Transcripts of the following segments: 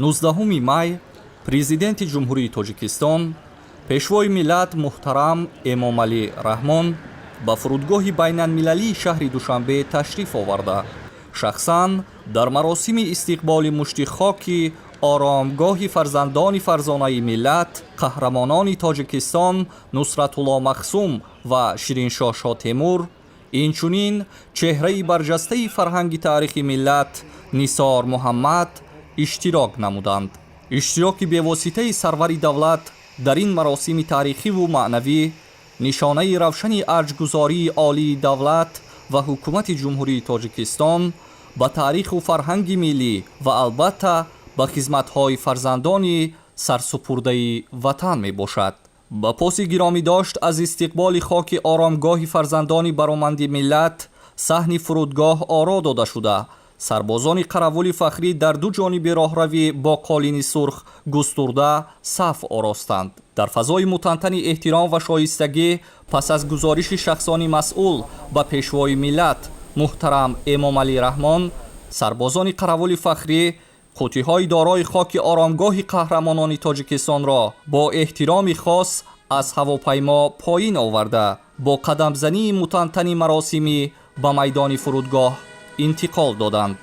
19 май президенти ҷумҳурии Тоҷикистон пешвои миллат муҳтарам Эмомалӣ Раҳмон ба фурудгоҳи байналмилалии шаҳри Душанбе ташриф оварда шахсан дар маросими истиқболи мушти хоки оромгоҳи фарзандони фарзонаи миллат қаҳрамонони Тоҷикистон Нусратулло Махсум ва Шириншоҳ Шотемур, инчунин чеҳраи барҷастаи фарҳанги таърихи миллат Нисор Муҳаммад иштирок намуданд. иштироки бевоситаи сарвари давлат дар ин маросими таърихиву маънавӣ нишонаи равшани арҷгузории олии давлат ва ҳукумати ҷумҳурии Тоҷикистон ба таъриху фарҳанги миллӣ ва албатта ба хизматҳои фарзандони сарсупурдаи ватан мебошад. ба поси гиромӣ дошт аз истиқболи хоки оромгоҳи фарзандони бароманди миллат саҳни фурудгоҳ оро дода шуда сарбозони қаравули фахрӣ дар ду ҷониби роҳравӣ бо қолини сурх густурда саф оростанд. дар фазои мутантани эҳтиром ва шоистагӣ пас аз гузориши шахсони масъул ба пешвои миллат муҳтарам Эмомалӣ Раҳмон, сарбозони қаравули фахрӣ қуттиҳои дорои хоки оромгоҳи қаҳрамонони Тоҷикистонро бо эҳтироми хос аз ҳавопаймо поин оварда бо қадамзании мутантани маросимӣ ба майдони фурудгоҳ интиқол доданд.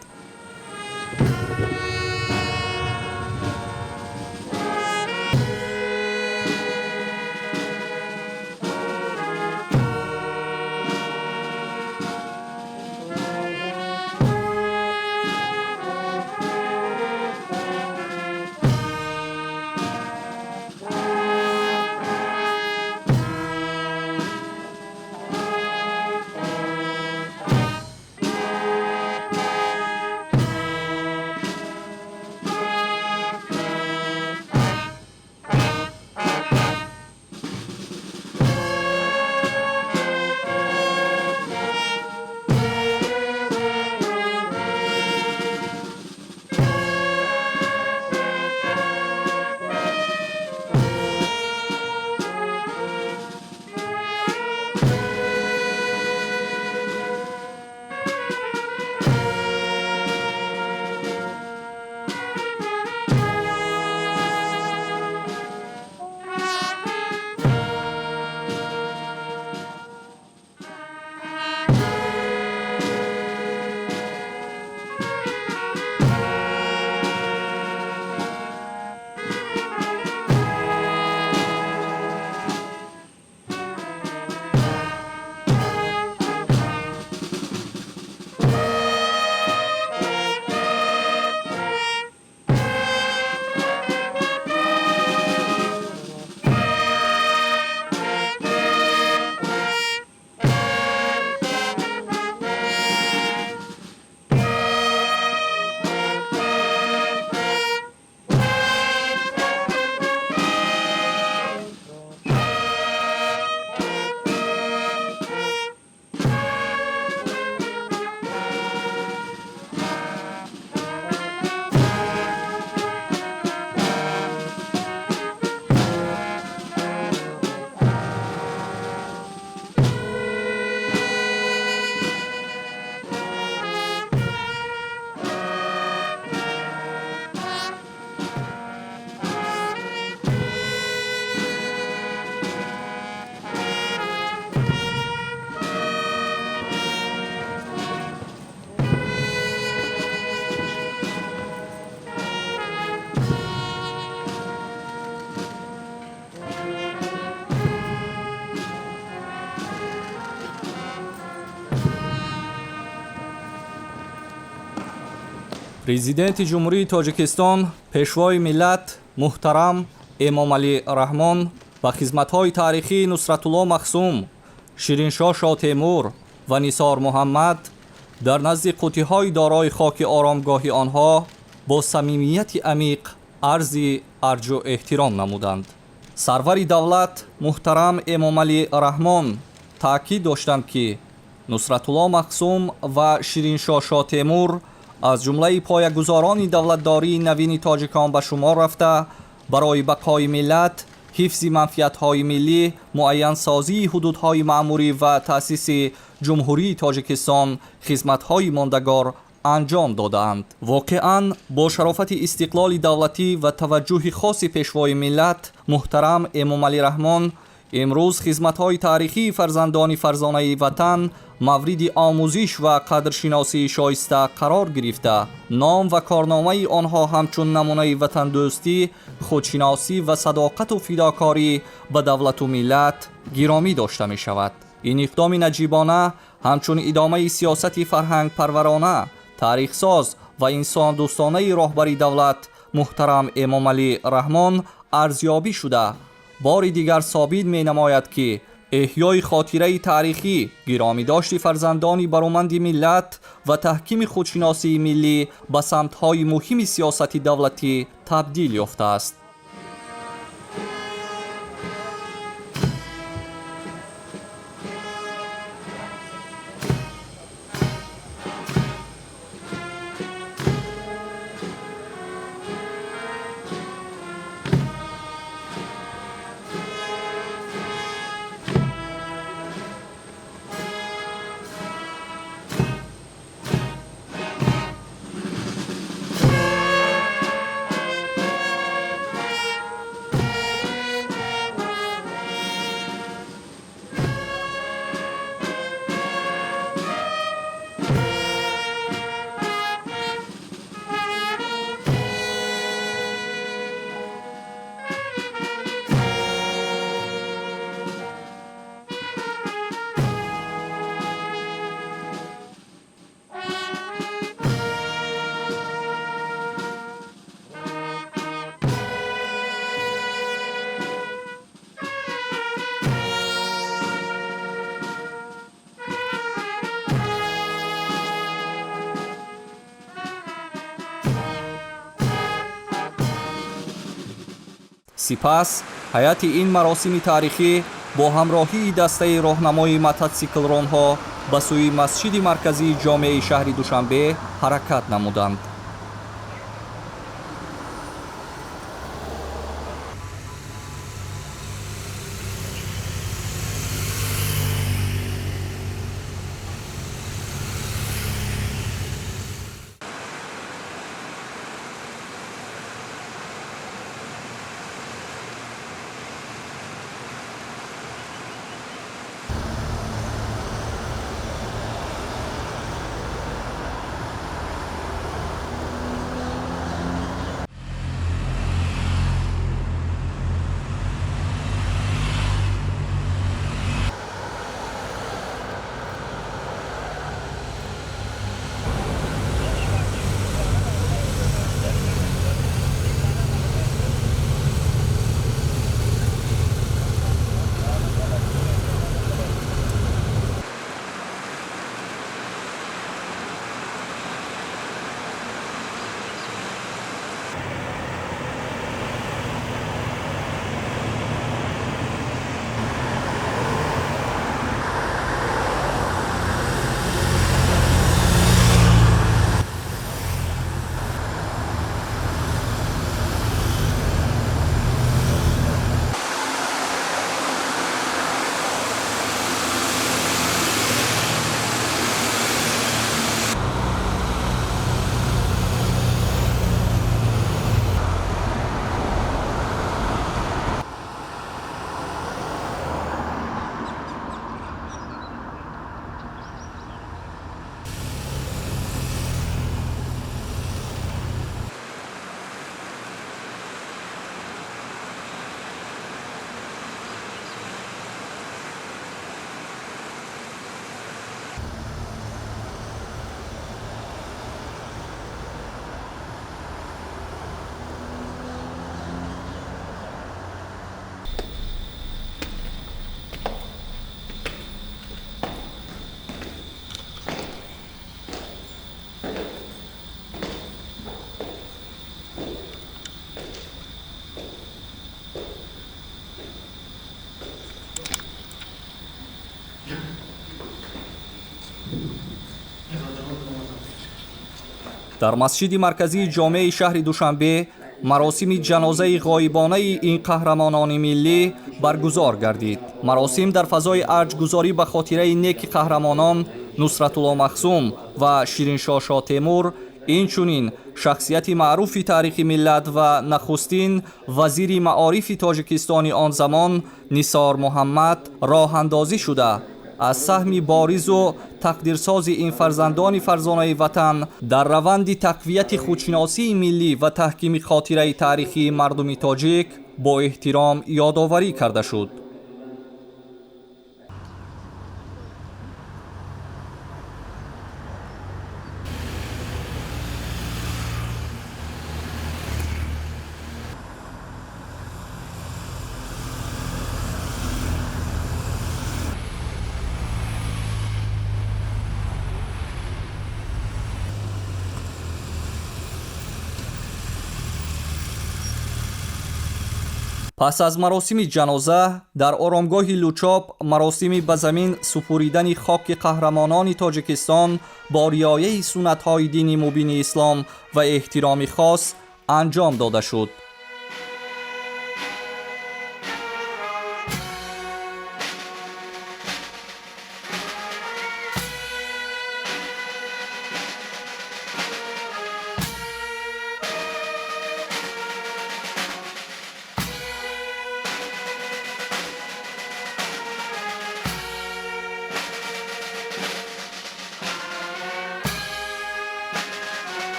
президенти ҷумҳурии Тоҷикистон пешвои миллат муҳтарам Эмомалӣ Раҳмон ба хизматҳои таърихии Нусратулло Махсум, Шириншоҳ Шотемур ва Нисор Муҳаммад дар назди қуттиҳои дорои хоки оромгоҳи онҳо бо самимияти амиқ арзи арҷу эҳтиром намуданд. сарвари давлат муҳтарам Эмомалӣ Раҳмон таъкид доштанд ки Нусратулло Махсум ва Шириншоҳ Шотемур аз ҷумлаи поягузорони давлатдории навини тоҷикон ба шумор рафта барои бақои миллат ҳифзи манфиатҳои миллӣ, муайянсозии ҳудудҳои маъмурӣ ва таъсиси ҷумҳурии Тоҷикистон хизматҳои мондагор انجام دادند. واقعاً با شرافت استقلال دولتی و توجه خاص پیشوای ملت محترم امام علی رحمان، امروز خدمت‌های تاریخی فرزندان فرزانه وطن مورد آموزش و قدرشناسی شایسته قرار گرفته، نام و کارنامه آنها همچون نمونه وطن دوستی، خودشناسی و صداقت و فداکاری به دولت و ملت گرامی داشته می شود. این اقدام نجیبانه همچون ادامه سیاست فرهنگ پرورانه، تاریخ ساز و انسان دوستانه راهبر دولت محترم امام علی رحمان ارزیابی شده، بار دیگر ثابت می نماید که احیای خاطره تاریخی، گرامی داشت فرزندان برومند ملت و تحکیم خودشناسی ملی به سمت‌های مهم سیاست دولتی تبدیل یافته است. سپس هیئت این مراسم تاریخی با همراهی دسته راهنمای موتورسیکلران‌ها به سوی مسجد مرکزی جامع شهر دوشنبه حرکت نمودند. در مسجد مرکزی جامع شهر دوشنبه مراسم جنازه غایبانه این قهرمانان ملی برگزار گردید. مراسم در فضای ارجگذاری به خاطره نیک قهرمانان нусратулло махзум ва шириншоҳ шоҳ темур, инчунин шахсияти маъруфи таърихи миллат ва нахустин вазири маорифи тоҷикистони он замон Нисор Муҳаммад роҳандозӣ шуда аз саҳми боризу тақдирсози ин фарзандони фарзонаи ватан дар раванди тақвияти худшиносии миллӣ ва таҳкими хотираи таърихии мардуми тоҷик бо эҳтиром ёдоварӣ карда шуд. пас аз маросими ҷаноза дар оромгоҳи Лучоп маросими ба замин супуридани хоки қаҳрамонони Тоҷикистон бо риояи суннатҳои дини мубини ислом ва эҳтироми хос анҷом дода шуд.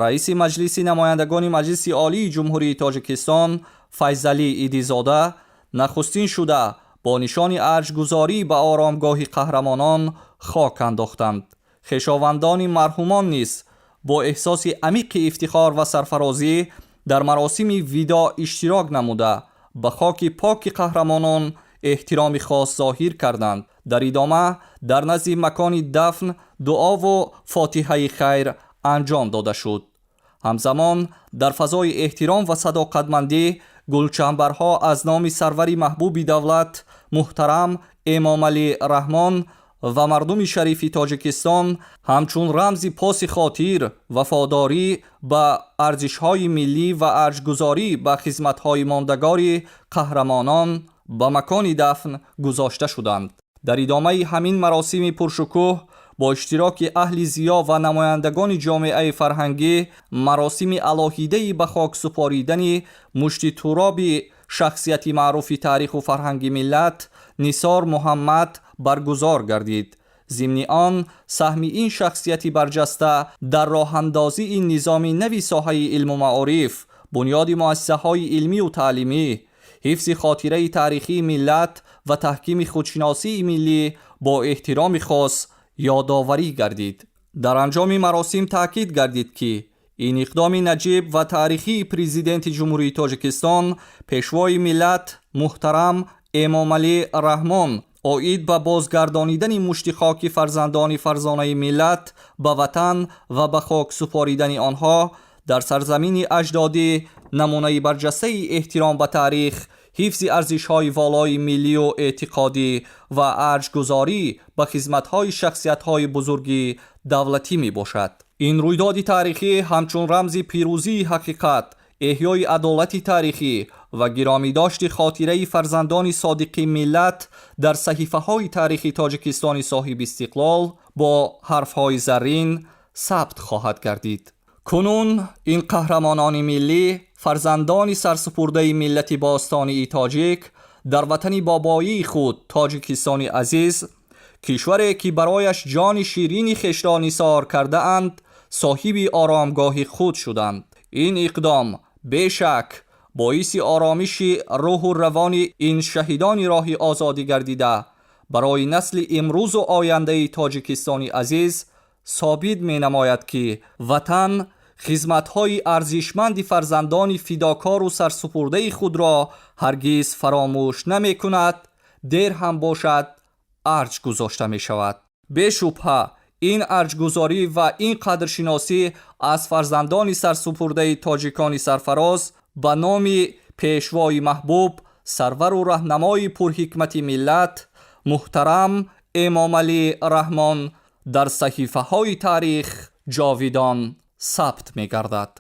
раиси маҷлиси намояндагони Маҷлиси Олии Ҷумҳурии Тоҷикистон Файзалӣ Идизода нахустин шуда бо нишони арҷгузорӣ ба оромгоҳи қаҳрамонон хок андохтанд. хешовандони марҳумон низ бо эҳсоси амиқи ифтихор ва сарфарозӣ дар маросими видо иштирок намуда ба хоки поки қаҳрамонон эҳтироми хос зоҳир карданд. дар идома дар назди макони дафн дуову фотиҳаи хайр анҷом дода шуд. ҳамзамон дар фазои эҳтиром ва садоқатмандӣ гулчамбарҳо аз номи сарвари маҳбуби давлат муҳтарам Эмомалӣ Раҳмон ва мардуми шарифи Тоҷикистон ҳамчун рамзи поси хотир, вафодорӣ ба арзишҳои миллӣ ва арҷгузорӣ ба хизматҳои мондагори қаҳрамонон ба макони дафн гузошта шуданд. дар идомаи ҳамин маросими пуршукӯҳ бо иштироки аҳли зиё ва намояндагони ҷомеаи фарҳангӣ маросими алоҳидаи ба хок супоридани мушти туроби шахсияти маъруфи таъриху фарҳанги миллат Нисор Муҳаммад баргузор гардид. зимни он саҳми ин шахсияти барҷаста дар роҳандозии низоми нави соҳаи илму маориф, бунёди муассисаҳои илмию таълимӣ, ҳифзи хотираи таърихии миллат ва таҳкими худшиносии миллӣ бо эҳтироми хос ёдоварӣ гардид. дар анҷоми маросим таъкид гардид ки ин иқдоми наҷиб ва таърихии президенти ҷумҳурии Тоҷикистон пешвои миллат муҳтарам Эмомалӣ Раҳмон оид ба бозгардонидани мушти хоки фарзандони фарзонаи миллат ба ватан ва ба хок супоридани онҳо дар сарзамини аҷдодӣ намунаи барҷастаи эҳтиром ба таърих, ҳифзи арзишҳои волои миллию эътиқодӣ ва арҷгузорӣ ба хизматҳои шахсиятҳои бузурги давлатӣ мебошад. ин рӯйдоди таърихӣ ҳамчун рамзи пирӯзии ҳақиқат, эҳёи адолати таърихӣ ва гиромидошти хотираи фарзандони содиқи миллат дар саҳифаҳои таърихи Тоҷикистони соҳиби истиқлол бо ҳарфҳои заррин сабт хоҳад гардид. кунун ин қаҳрамонони миллӣ, фарзандони сарсупурдаи миллати бостонии тоҷик дар ватани бобоии худ Тоҷикистони азиз, кишваре ки барояш ҷони ширини хешро нисор кардаанд, соҳиби оромгоҳи худ шуданд. ин иқдом бешак боиси оромиши рӯҳу равони ин шаҳидони роҳи озодӣ гардида барои насли имрӯзу ояндаи Тоҷикистони азиз ثابت می‌نماید که وطن خدمت‌های ارزشمند فرزندان فداکار و سرسپرده خود را هرگز فراموش نمی‌کند. دیر هم باشد ارج گذاشته می‌شود. بی‌شبهه این ارجگذاری و این قدرشناسی از فرزندان سرسپرده تاجیکان سرفراز به نام پیشوای محبوب، سرور و راهنمای پرحکمت ملت محترم امام علی رحمان در صحیفه های تاریخ جاویدان ثبت می گردد.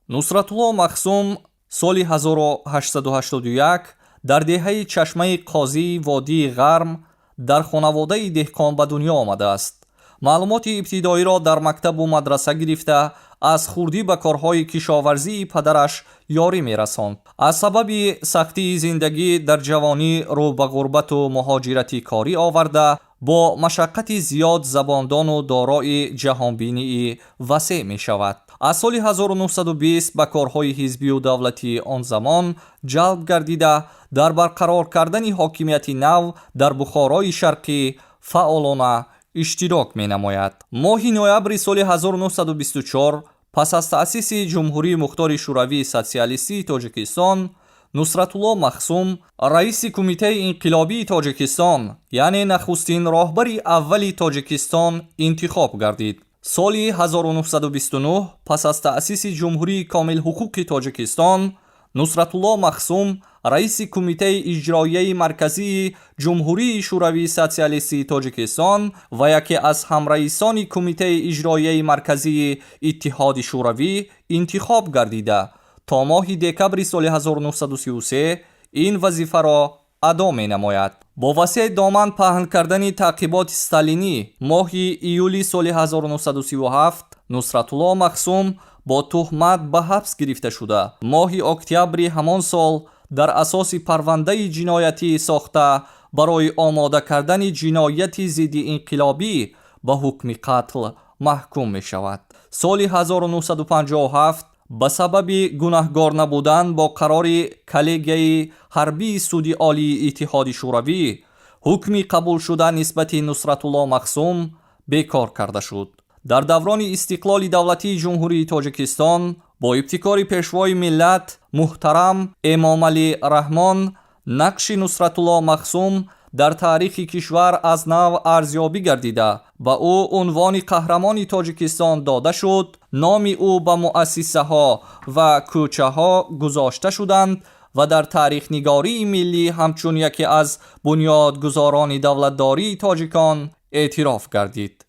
نصرت الله مخزوم سال 1881 در دهه چشمه قاضی وادی غرم در خانواده دهقان به دنیا آمده است. معلومات ابتدایی را در مکتب و مدرسه گرفته از خردی به کارهای کشاورزی پدرش یاری می‌رساند. از سبب سختی زندگی در جوانی رو به غربت و مهاجرتی کاری آورده، با مشقت زیاد زباندان و دارای جهانبینی وسیع می شود. از سال 1920 به کارهای حزبی و دولتی آن زمان جلب گردیده در برقرار کردن حاکمیت نو در بخارای شرقی فعالانه اشتراک می نماید. ماه نوامبر سال 1924 پس از تأسیس جمهوری مختار شوروی سوسیالیستی تاجیکستان، نصرت الله مخزوم رئیس کمیته انقلابی تاجیکستان یعنی نخستین راهبر اولی تاجیکستان انتخاب گردید. سال 1929 پس از تأسیس جمهوری کامل حقوق تاجیکستان، نصرت الله مخزوم رئیس کمیته اجرایی مرکزی جمهوری شوروی سوسیالیستی تاجیکستان و یکی از همرئیسان کمیته اجرایی مرکزی اتحاد شوروی انتخاب گردیده تا ماه دکبر سال 1933 این وظیفه را ادا می نماید. با وسیع دامن پهن کردن تعقیبات استالینی ماه ایولی سال 1937 نصرت الله مخزوم با تهمت به حبس گرفته شده. ماه اکتبر همان سال در اساس پرونده جنایتی ساخته برای آماده کردن جنایت ضد انقلابی به حکم قتل محکوم می شود. سال 1957 به سبب گناهکار نبودن با قرار کلیگه حربی سود عالی اتحاد شوروی حکم قبول شده نسبت نصرت الله مخزوم بیکار کرده شد. در دوران استقلال دولتی جمهوری تاجیکستان با ابتکار پیشوای ملت محترم امام علی رحمان نقش نصرت الله مخزوم در تاریخ کشور از نو ارزیابی گردیده و او عنوان قهرمان تاجیکستان داده شد. نام او به مؤسسه ها و کوچه ها گذاشته شدند و در تاریخ نگاری ملی همچون یکی از بنیادگذاران دولتداری تاجیکان اعتراف گردید.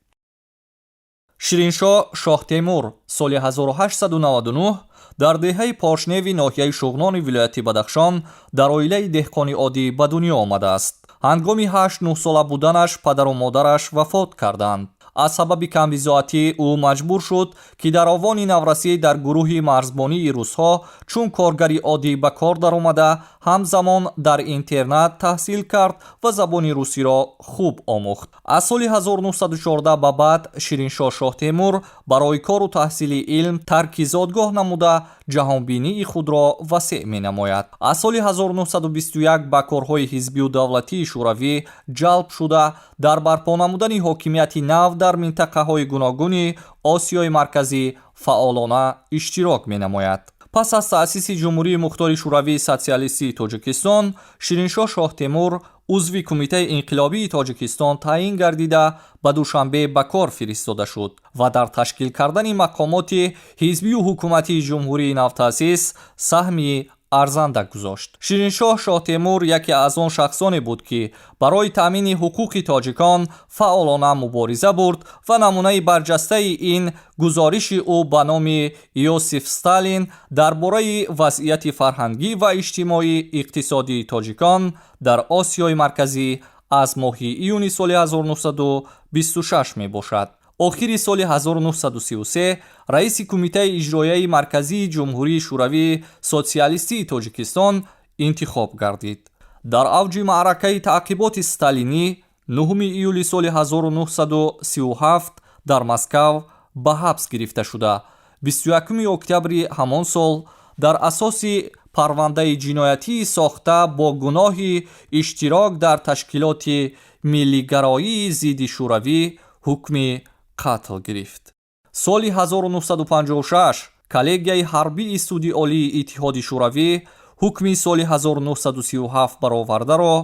شیرینشاه شاه تیمور سال 1899 در دهه پاشنوی ناحیه شغنان ولایت بدخشان در عائله دهقانی عادی به دنیا آمده است. هنگام 8-9 ساله بودنش پدر و مادرش وفات کردند. از سبب کمبزاعتی او مجبور شد که در آوان نورسی در گروه مرزبانی روس‌ها چون کارگری عادی به کار در آمده همزمان در اینترنت تحصیل کرد و زبان روسی را خوب آموخت. از سال 1914 به بعد شیرینشاه شاه تیمور برای کار و تحصیل علم ترک زادگاه نموده جهانبینی خود را وسیع می نماید. از سال 1921 به کارهای حزبی و دولتی شوروی جلب شده در برپا نمودن حاکمیت نو در منطقه های گوناگون آسیای مرکزی فعالانه اشتراک می نماید. پس از تأسیس جمهوری مختار شوروی سوسیالیستی تاجیکستان، شیرینشاه شاه تیمور عضو کمیته انقلابی تاجیکستان تعیین گردیده به دوشنبه به کار فرستاده شد و در تشکیل کردن مقامات حزبی و حکومتی جمهوری نوتأسیس سهمی ارزنده گذاشت. شیرینشاه شاه تیمور یکی از آن شخصانی بود که برای تامین حقوق تاجیکان فعالانه مبارزه برد و نمونه برجسته این گزارش او به نام یوسف استالین درباره وضعیت فرهنگی و اجتماعی اقتصادی تاجیکان در آسیای مرکزی از ماه ایون سال 1926 می باشد. آخر سال 1933 رئیس کمیته اجرایی مرکزی جمهوری شوروی سوسیالیستی تاجیکستان انتخاب گردید. در اوج معرکه تعقیبات استالینی 9 ایول سال 1937 در مسکو به حبس گرفته شده. 21 اکتبر همان سال در اساس پرونده جنایتی ساخته با گناه اشتراک در تشکیلات ملیگرایی ضد شوروی ҳукми қатл гирифт. соли 1956 коллегияи ҳарбии суди олии иттиҳоди шӯравӣ ҳукми соли 1937 баровардаро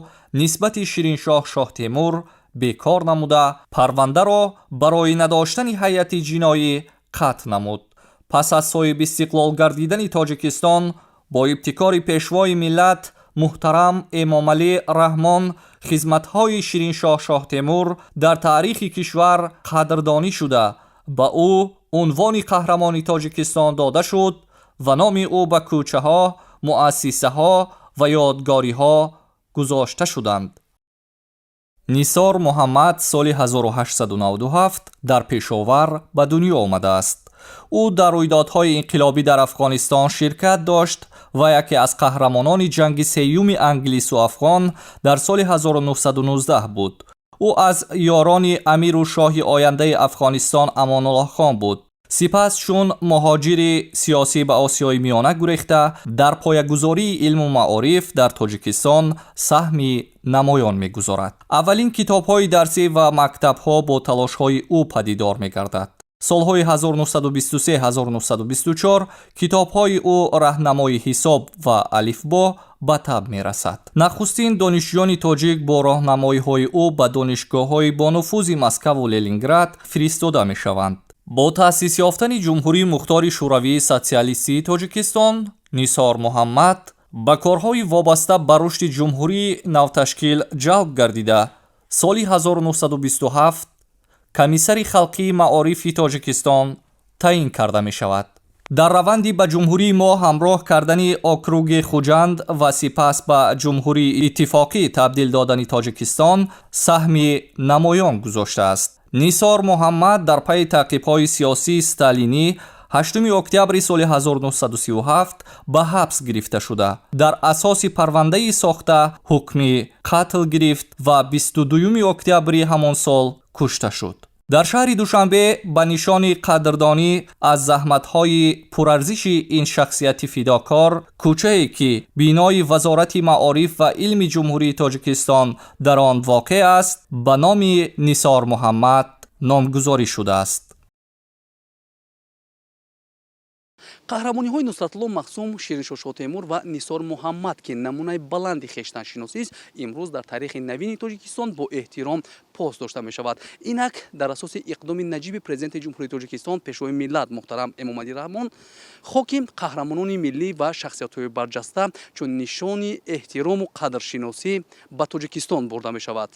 нисбати Шириншоҳ Шоҳ Темур бекор намуда, парвандаро барои надоштани ҳайати ҷиноӣ қатъ намуд. пас аз соҳиб истиқлол гардидани Тоҷикистон бо ибтикори пешвои миллат муҳтарам Эмомалӣ Раҳмон хизматҳои Шириншоҳ Шоҳ Темур дар таърихи кишвар қадрдонӣ шуда, ба ӯ унвони қаҳрамони Тоҷикистон дода шуд ва номи ӯ ба кӯчаҳо, муассисаҳо ва ёдгориҳо гузошта шуданд. нисор муҳаммад соли 1897 дар Пешовар ба дунё омадааст. ӯ дар рӯйдодҳои инқилобӣ дар Афғонистон ширкат дошт ва яке аз қаҳрамонони ҷанги сеюми англису афғон дар соли 1919 буд. ӯ аз ёрони амиру шоҳи ояндаи Афғонистон Амонуллоҳ хон буд. сипас чун муҳоҷири сиёсӣ ба Осиёи Миёна гурехта, дар поягузории илму маориф дар Тоҷикистон саҳми намоён мегузорад. аввалин китобҳои дарсӣ ва мактабҳо бо талошҳои ӯ падидор мегардад. солҳои 1923-1924 китобҳои ӯ раҳнамои ҳисоб ва алифбо ба таб мерасад. нахустин донишҷӯёни тоҷик бо роҳнамоиҳои ӯ ба донишгоҳҳои бонуфузи Москаву Ленинград фиристода мешаванд. бо таъсис ёфтани ҷумҳурии мухтори шӯравии социалистии Тоҷикистон, Нисор Муҳаммад ба корҳои вобаста ба рушди ҷумҳурии навташкил ҷалб гардида, соли 1927 комиссари халқии маорифи Тоҷикистон таъин карда мешавад. дар раванди ба ҷумҳурии мо ҳамроҳ кардани округи Хуҷанд ва сипас ба ҷумҳурии иттифоқӣ табдил додани Тоҷикистон саҳми намоён гузоштааст. Нисор Муҳаммад дар пайи таъқибҳои сиёсии сталинӣ 8 октябри соли 1937 ба ҳабс гирифта шуда, дар асоси парвандаи сохта ҳукми қатл гирифт ва 22 октябри ҳамон сол кушта шуд. дар шаҳри Душанбе ба нишони қадрдонӣ аз заҳматҳои пурарзиши ин шахсияти фидокор, кӯчае ки бинои Вазорати маориф ва илми ҷумҳурии Тоҷикистон дар он воқеъ аст, ба номи Нисор Муҳаммад номгузорӣ шудааст. қаҳрамониҳои Нусратулло Махсум, Шириншоҳ Шоҳ Темур ва Нисор Муҳаммад ки намунаи баланди хештаншиносист, имрӯз дар таърихи навини Тоҷикистон бо эҳтиром пост дошта мешавад. инак дар асоси иқдоми наҷиби президенти ҷумҳурии Тоҷикистон, пешвои миллат муҳтарам Эмомалӣ Раҳмон, хоким қаҳрамонони миллӣ ва шахсиятҳои барҷаста чун нишони эҳтирому қадршиносӣ ба Тоҷикистон бурда мешавад.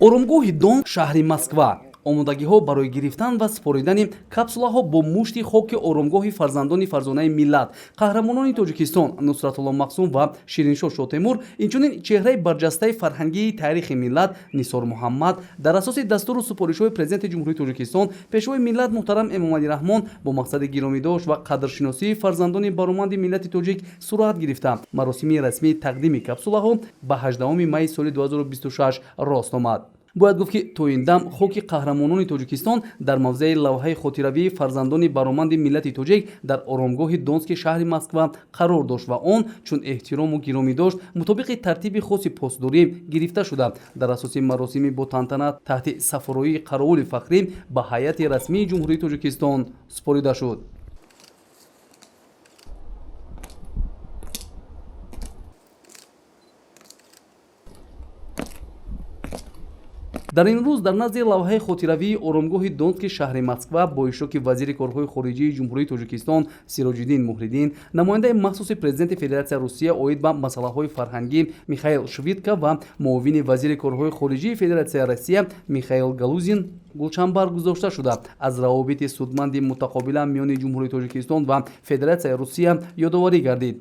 Оромгоҳи Дон, шаҳри Москва. омодагиҳо барои гирифтан ва споридани капсулаҳо бо мушти хоки оромгоҳи фарзандони фарзонаи миллат, қаҳрамонони Тоҷикистон Нусратулло Махсум ва Шириншоҳ Шоҳ Темур, инчунин чеҳраи барҷастаи фарҳангии таърихи миллат Нисор Муҳаммад дар асоси дастуру супоришҳои президенти ҷумҳурии Тоҷикистон, пешвои миллат муҳтарам Эмомалӣ Раҳмон бо мақсади гиромидошт ва қадршиносии фарзандони бароманди миллати тоҷик сурат гирифта. маросими расмии тақдими капсулаҳо ба 18 майи соли 2026 рост омад. бояд гуфт ки то ин дам хоки қаҳрамонони Тоҷикистон дар мавзеи лавҳаи хотиравии фарзандони бароманди миллати тоҷик дар оромгоҳи Донски шаҳри Москва қарор дошт ва он чун эҳтирому гиромӣ дошт мутобиқи тартиби хоси постдорӣ гирифта шуда, дар асоси маросими бо тантана таҳти сафароии қаровули фахрӣ ба ҳайати расмии ҷумҳурии Тоҷикистон супорида шуд. дар ин рӯз дар назди лавҳаи хотиравии оромгоҳи Донски шаҳри Москва бо иштироки вазири корҳои хориҷии ҷумҳурии Тоҷикистон Сироҷиддин Муҳриддин, намояндаи махсуси президенти Федератсияи Русия оид ба масъалаҳои фарҳангӣ Михаил Швидка ва муовини вазири корҳои хориҷии Федератсияи Россия Михаил Галузин гулчанбар гузошта шуда аз равобити судманди мутақобила миёни ҷумҳурии Тоҷикистон ва Федератсияи Русия ёдоварӣ гардид.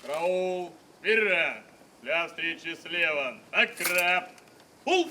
Караул, вперед! Для встречи слева. Накрап! Пул!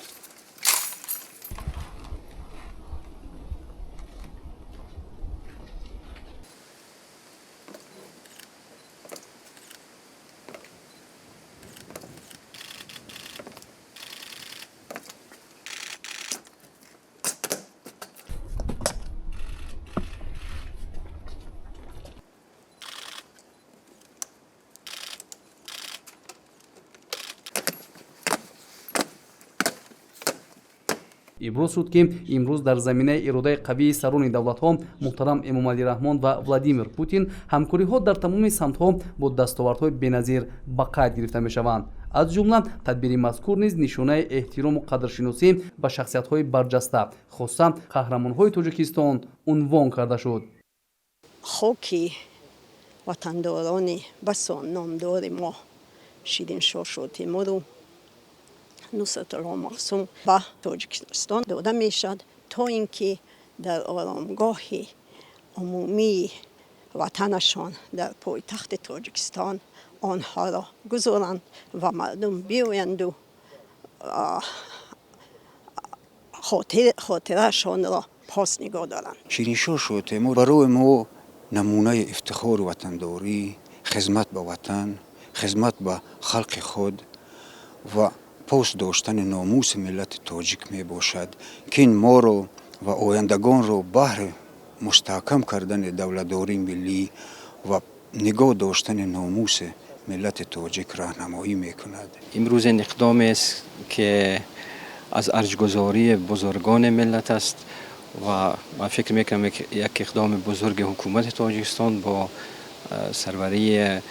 иброз шуд ки имрӯз дар заминаи иродаи қавии сарони давлатҳо муҳтарам Эмомалӣ Раҳмон ва Владимир Путин ҳамкориҳо дар тамоми самтҳо бо дастовардҳои беназир ба қайд гирифта мешаванд. аз ҷумла тадбири мазкур низ нишонаи эҳтирому қадршиносӣ ба шахсиятҳои барҷаста хоса қаҳрамонҳои Тоҷикистон унвон карда шуд. хоки ватандорони басон номдори мо Шириншоҳ Шотемуру Нусратулло Махсум ба Тоҷикистон дода мешавад, то ин ки дар оромгоҳи умумии ватанашон дар пойтахти Тоҷикистон онҳоро гузоранд ва мардум биёянду хотираашонро пос нигоҳ доранд. Шириншоҳ Шотемур барои мо намунаи ифтихору ватандорӣ, хизмат ба ватан, хизмат ба халқи худ ва пост доштани номуси миллати тоҷик мебошад ки ин моро ва ояндагонро баҳри мустаҳкам кардани давлатдории миллӣ ва нигоҳ доштани номуси миллати тоҷик раҳнамоӣ мекунад. имрӯз ин иқдомест ки аз арҷгузории бузургони миллат аст ва ман фикр мекунам як иқдоми бузурги ҳукумати Тоҷикистон бо сарварии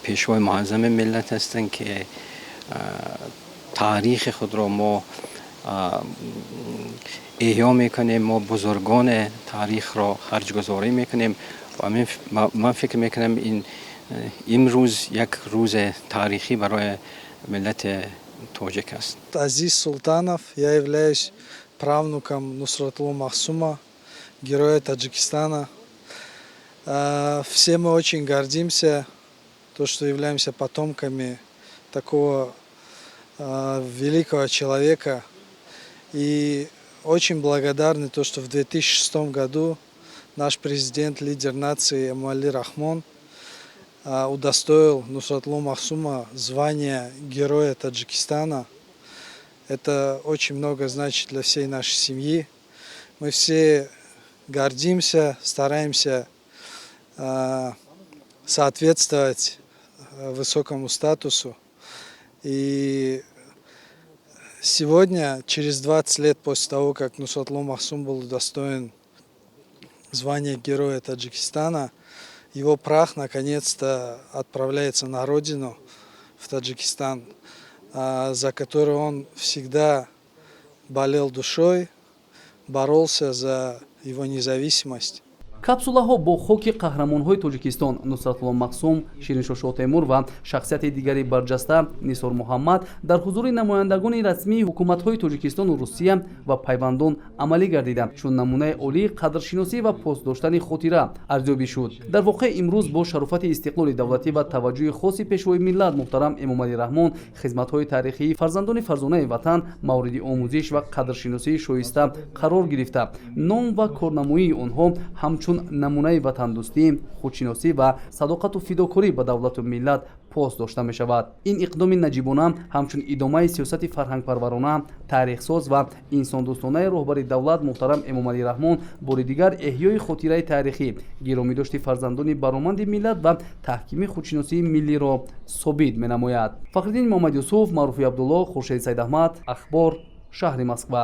пешвои муаззами миллат ҳастанд ки таърихи худро мо эҳё мекунем, мо бузургони таърихро харҷгузорӣ мекунем ва ман фикр мекунам имрӯз як рӯзи таърихӣ барои миллати тоҷик аст. Азиз Султанов, я являюсь правнуком Нусратулло Махсума, героя Таджикистана. Все мы очень гордимся, то, что являемся потомками такого великого человека. И очень благодарны, то, что в 2006 году наш президент, лидер нации Эмомали Рахмон удостоил Нусратулло Махсума звания Героя Таджикистана. Это очень много значит для всей нашей семьи. Мы все гордимся, стараемся соответствовать высокому статусу. И сегодня, через 20 лет после того, как Нусратулло Махсум был удостоен звания Героя Таджикистана, его прах наконец-то отправляется на родину, в Таджикистан, за которую он всегда болел душой, боролся за его независимость. капсулаҳо бо хоки қаҳрамонҳои Тоҷикистон Нусратулло Махсум, Шириншоҳ Шотемур ва шахсияти дигари барҷаста Нисор Муҳаммад дар ҳузури намояндагони расмии ҳукуматҳои Тоҷикистону Русия ва пайвандон амалӣ гардида чун намунаи олии қадршиносӣ ва постдоштани хотира арзёбӣ шуд. дар воқеъ имрӯз бо шарофати истиқлоли давлатӣ ва таваҷҷӯҳи хоси пешвои миллат муҳтарам Эмомалӣ Раҳмон хизматҳои таърихии фарзандони фарзонаи ватан мавриди омӯзиш ва қадршиносии шоиста қарор гирифта, ном ва корнамоии онҳо ҳамчун намунаи ватандӯстӣ, худшиносӣ ва садоқату фидокорӣ ба давлату миллат пост дошта мешавад. ин иқдоми наҷибона ҳамчун идомаи сиёсати фарҳангпарварона, таърихсоз ва инсондӯстонаи роҳбари давлат муҳтарам Эмомалӣ Раҳмон бори дигар эҳёи хотираи таърихӣ, гиромидошти фарзандони бароманди миллат ва таҳкими худшиносии миллиро собит менамояд. Фахриддин Муҳаммад Юсуф, Маъруфи Абдулло, Хуршед Сайдаҳмад, Ахбор, шаҳри Москва.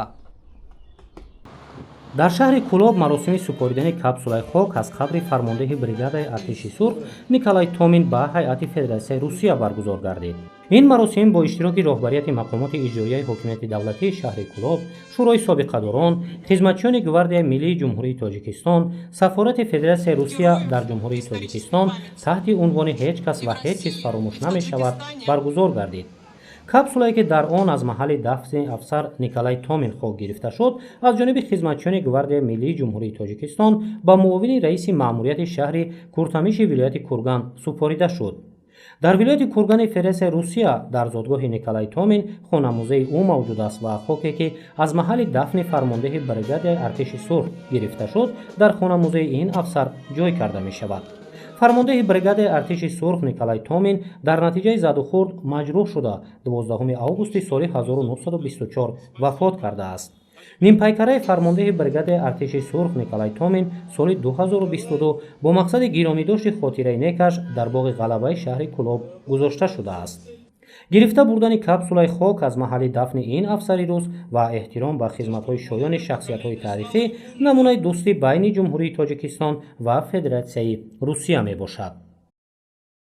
дар шаҳри Кӯлоб маросими супоридани капсулаи хок аз қабри фармондеҳи бригадаи артиши сурх Николай Томин ба ҳайати Федератсияи Русия баргузор гардид. ин маросим бо иштироки роҳбарияти мақомоти иҷроияи ҳокимияти давлатии шаҳри Кӯлоб, шӯрои собиқадорон, хизматчиёни гвардияи миллии ҷумҳурии Тоҷикистон, сафорати Федератсияи Русия дар ҷумҳурии Тоҷикистон таҳти унвони ҳеҷ кас ва ҳеҷ чиз фаромӯш намешавад баргузор гардид. капсулае ки дар он аз маҳалли дафни афсар Николай Томин хок гирифта шуд, аз ҷониби хизматчиёни гвардияи миллии ҷумҳурии Тоҷикистон ба муовини раиси маъмурияти шаҳри Куртамиши вилояти Курган супорида шуд. дар вилояти Кургани Федератсияи Русия дар зодгоҳи Николай Томин хонамӯзаи ӯ мавҷуд аст ва хоке ки аз маҳалли дафни фармондеҳи бригадаи артиши сурх гирифта шуд, дар хонамӯзаи ин афсар ҷой карда мешавад. фармондеҳи бригадаи артиши сурх Николай Томин дар натиҷаи задухурд маҷрӯҳ шуда 12 августи соли 1924 вафот кардааст. нимпайкараи фармондеҳи бригадаи артиши сурх Николай Томин соли 2022 бо мақсади гиромидошти хотираи некаш дар боғи ғалабаи шаҳри Кӯлоб гузошта шудааст. гирифта бурдани капсулаи хок аз маҳалли дафни ин афсари рус ва эҳтиром ба хизматҳои шоёни шахсиятҳои таърихӣ намунаи дӯстӣ байни ҷумҳурии тоҷикистон ва федератсияи русия мебошад.